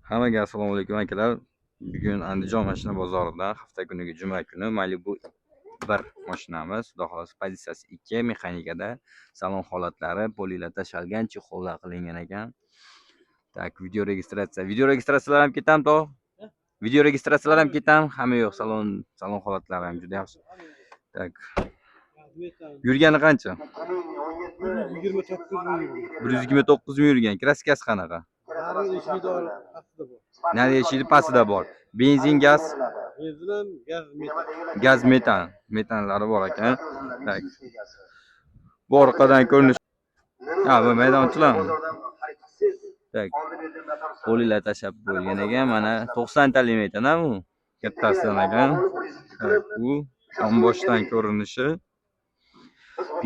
Hammaga assalomu alaykum akalar. Bugun Andijon mashina bozorida hafta kuniga juma kuni Malibu 1 mashinamiz, xudo xolasa pozitsiyasi 2 mexanikada, salon holatlari polilar tashalgan, chexollar qilingan ekan. Tak, video registratsiyalar ham ketam to. Video registratsiyalar ham ketam, hamma yo'q, salon holatlari ham juda yaxshi. Tak. Yurgani qancha? 129 ming yurgan. Kraskasi qanaqa? Nari eshigi pastida bor. Benzin, gaz, gaz metanlari bor ekan. Tak. Bu orqadan ko'rinish. Ha, bu maydonchilarmi? Tak. Polilar tashab bo'lgan ekan. Mana 90 talik metan bu. Kattasidan ekan. Tak, bu yonboshdan ko'rinishi.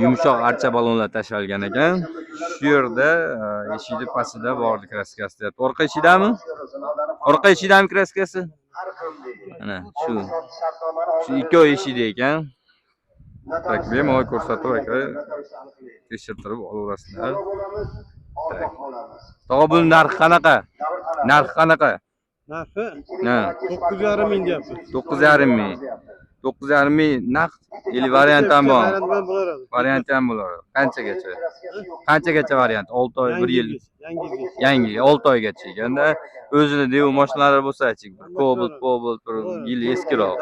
Yumshoq archa balonlar tashalgan ekan. Shu yerda eshigi pastida bordi kraskasi. Orqa eshigidami? Orqa eshigidami kraskasi? Mana shu ikki eshikda ekan. Tak, bemalol ko'rsatib aka tekshirtirib olaverasizlar. Tak. Tog'a buni narxi qanaqa? Narxi qanaqa? Narxi? Ha. 9,5 ming deyapti. 9,5 ming. 9,5 ming naqd. Variant ham bor. Variant ham bo'ladi. Qanchagacha? Qanchagacha variant? 6 oy, 1 yil. Yangi 6 oygacha ekanda. O'zini dev mashinalari bo'lsa-chi, Cobalt, bir yil eskiroq.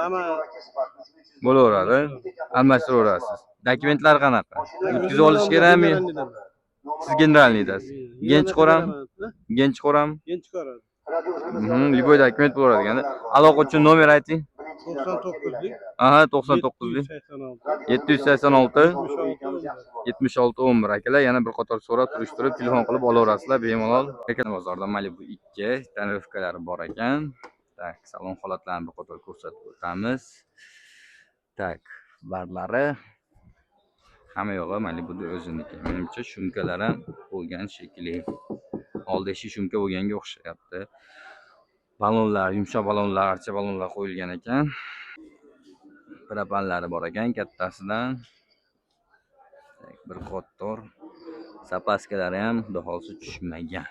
Bo'laveradi. Almashtiraverasiz. Dokumentlar qanaqa? O'tkazib olish kerakmi? Siz generalniy dasiz. Genchqo'ram? Genchqo'ram? Genchqo'ram. Liboy dokument bo'lardi ekan. Aloqa uchun nomer ayting. 99lik. Aha, 99lik. 786 76 11 akalar, yana bir qator so'rab surishtirib telefon qilib olaverasizlar bemalol. Ekan bozorda Malibu 2 tonirovkalari bor ekan. Tak, salon holatlarini bir qator ko'rsatib o'tamiz. Tak, barlari hamma yo'g'i Malibuda o'ziniki. Menimcha shumkalar ham bo'lgan shekilli. Oldishi shumka bo'lganga o'xshayapti. Balonlar, yumshoq balonlar, archa balonlar qo'yilgan ekan. Propanlari bor ekan kattasidan. Bir qator zapaskalari ham xudo xolasa tushmagan.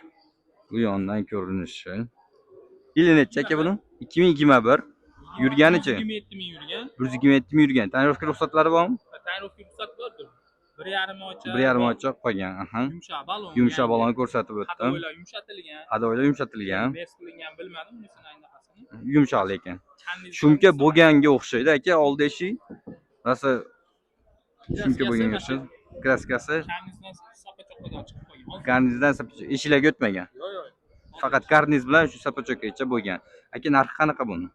Bu yondan ko'rinishi. Yili necha aka buni? 2021. Yurganicha? 127 ming yurgan. 127 ming yurgan. Tonirovka ruxsatlari bormi? Tonirovka ruxsat bordir. 1,5 ochoq. 1,5 ochoq qolgan. Aha. Yumshoq balon. Yumshoq balon ko'rsatib o'tdim. Hadoylar yumshatilgan. Hadoylar yumshatilgan. Bes qilingan bilmadim, unisini aytmasini. Yumshoq lekin. Shumka bo'lganga o'xshaydi aka, oldi eshik. Rosa shumka bo'lganga o'xshaydi. Kraskasi Karnizdan sapachoqdan chiqib qolgan. karnizdan sapachoq eshiklarga o'tmagan. Yo'q. Faqat karniz bilan shu sapachoqgacha bo'lgan. Aka, narxi qanaqa buni?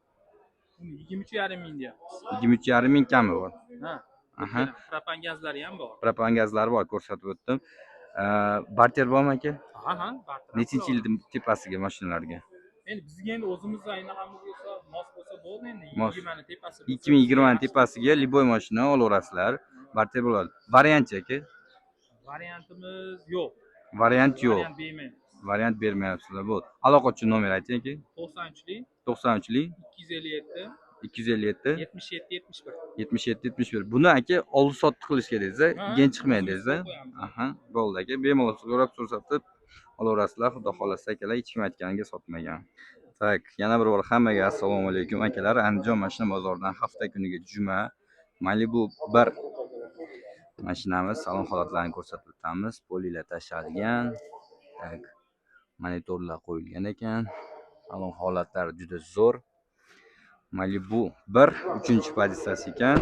Uni 23,5 ming deyapmiz. 23,5 ming kami bor. Ha. Aha. Propan gazlari ham bor. Propan gazlari bor, ko'rsatib o'tdim. Barter bormi aka? Ha, barter. Nechinchi yil tepasiga mashinalarga? Endi bizga endi o'zimizga aynaqamiz bo'lsa, mos bo'lsa bo'ldi endi. 20 ni tepasi. 2020 tepasiga liboy mashina olaverasizlar. Barter bo'ladi. Variantchi aka? Variantimiz yo'q. Variant yo'q. Variant bermaymiz. Variant bermayapsizlar. Bo'ldi. Aloqa uchun nomer ayting aka. 93lik 93lik 257 257 77 71. 77 71. Buni aka oldi sotdi qilish kerak desa, gen chiqmaydi desa. Aha, bo'ldi aka. Bemalol so'rab ko'rsatib olaverasizlar. Xudo xolasa akalar, hech kim aytganiga sotmagan. Tak, yana bir bor hammaga assalomu alaykum akalar. Andijon mashina bozoridan hafta kuniga juma Malibu 1 mashinamiz salon holatlarini ko'rsatib o'tamiz. Polilar tashalgan. Tak, monitorlar qo'yilgan ekan. Salon holatlari juda zo'r. Malibu 1 3-chi pozitsiyasi ekan.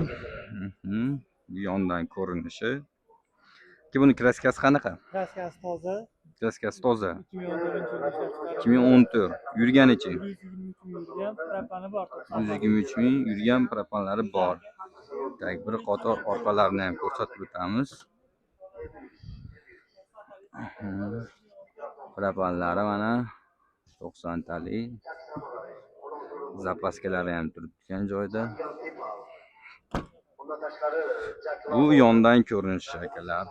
Yondan ko'rinishi. Buni kraskasi qanaqa? Kraskasi toza. Kraskasi toza. 2014 2014. Yurganicha? 123 ming yurgan, propani bor. 123 ming yurgan, propanlari bor. Tak, bir qator orqalarini ham ko'rsatib o'tamiz. Propanlari mana 90 talik. Zapaskalari ham turibgan joyda. Bu yondan ko'rinishi akalar.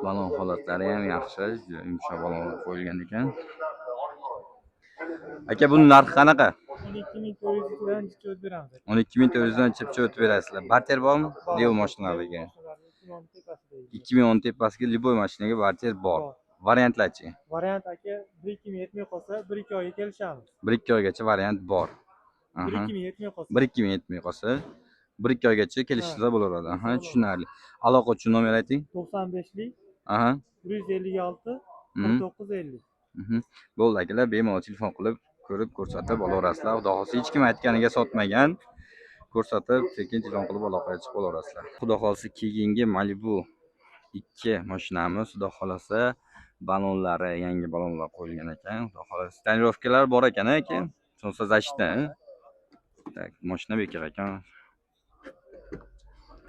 Balon holatlari ham yaxshi, yumshoq balonlar qo'yilgan ekan. Aka, buni narxi qanaqa? 12,400 dan chiqib beramiz. 12,400 dan chiqib o'tib berasizlar. Barter bormi? Dev mashinalarga. 2010 tepasiga liboy mashinaga barter bor. Variantlarchi? Variant aka bir ikki ming yetmay qolsa, 1-2 oyga kelishamiz. 1-2 oygacha variant bor. 1-2 ming yetmay qolsa. 1-2 ming yetmay qolsa, 1-2 oygacha kelishsa bo'laveradi. Tushunarli. Aloqa uchun nomer ayting. 95lik Aha. 156 Mhm. 4950. Bo'ldi akalar, bemalol telefon qilib ko'rib ko'rsatib olaverasizlar. Xudo xolsa hech kim aytganiga sotmagan. Ko'rsatib, sekin telefon qilib aloqaga chiqib olaverasizlar. Xudo xolsa keyingi Malibu 2 mashinamiz, xudo xolasa balonlari, yangi balonlar qo'yilgan ekan. Xudo xolasa tonirovkalar bor ekan aka. Sonsa zashta. Tak, mashina bekor ekan.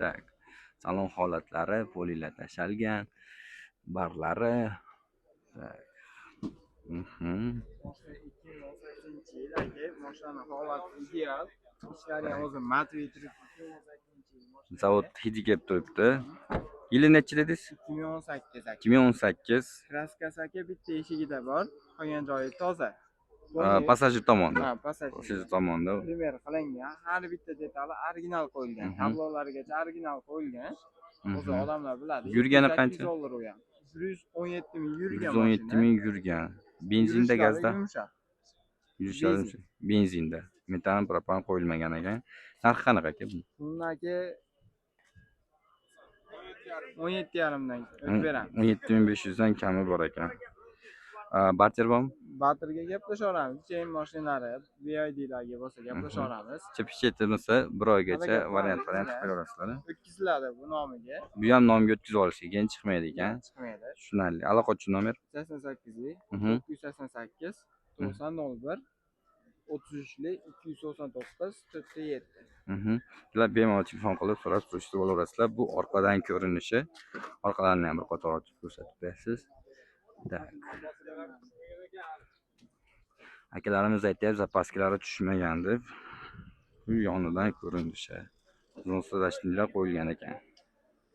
Tak. Salon holatlari polilar tashalgan. Barlari. Tak. 2018-yil aka, mashina holati ideal. Ishlari ham o'zi matviy turibdi. 2018-yil Zavod hidi kelib turibdi. Yili necha dedingiz? 2018 aka. 2018. Kraskasi aka bitta eshigida bor, qolgan joyi toza. Passajir tomonda. Ha, passajir Passajir tomonda. primer qilingan, har bitta detali original qo'yilgan. Tablolarigacha original qo'yilgan. O'zi odamlar biladi. Yurgani qancha? $200 u ham. 117 ming yurgan 117 ming yurgan. Benzinda, gazda? yumshoq. Yurishlari benzinda. Metan, propan qo'yilmagan ekan. Narxi qanaqa aka bu? Bunlarga 17,5 dan o'tib beramiz. 17500 dan kami bor ekan. Barter bormi? Batirga gaplashaveramiz. Chain mashinalari, BIDlarga bo'lsa gaplashaveramiz. Chepichetimizni bir oygacha variant qo'yaverasizlar. O'tkaziladi bu nomiga. Bu ham nomga o'tkazib olishga keyin chiqmaydi ekan. Chiqmaydi. Tushunarli. Aloqachi nomer? 88lik, Mhm. 988 9001 33lik 299 47. Sizlar bemalol telefon qilib so'rab surishtirib olaverasizlar. Bu orqadan ko'rinishi. Orqalarini ham bir qator ochib ko'rsatib berasiz. Tak. Akalarimiz aytayapti, zapaskilari tushmagan deb. Bu yonidan ko'rinishi. Zonsiz ashtinlar qo'yilgan ekan.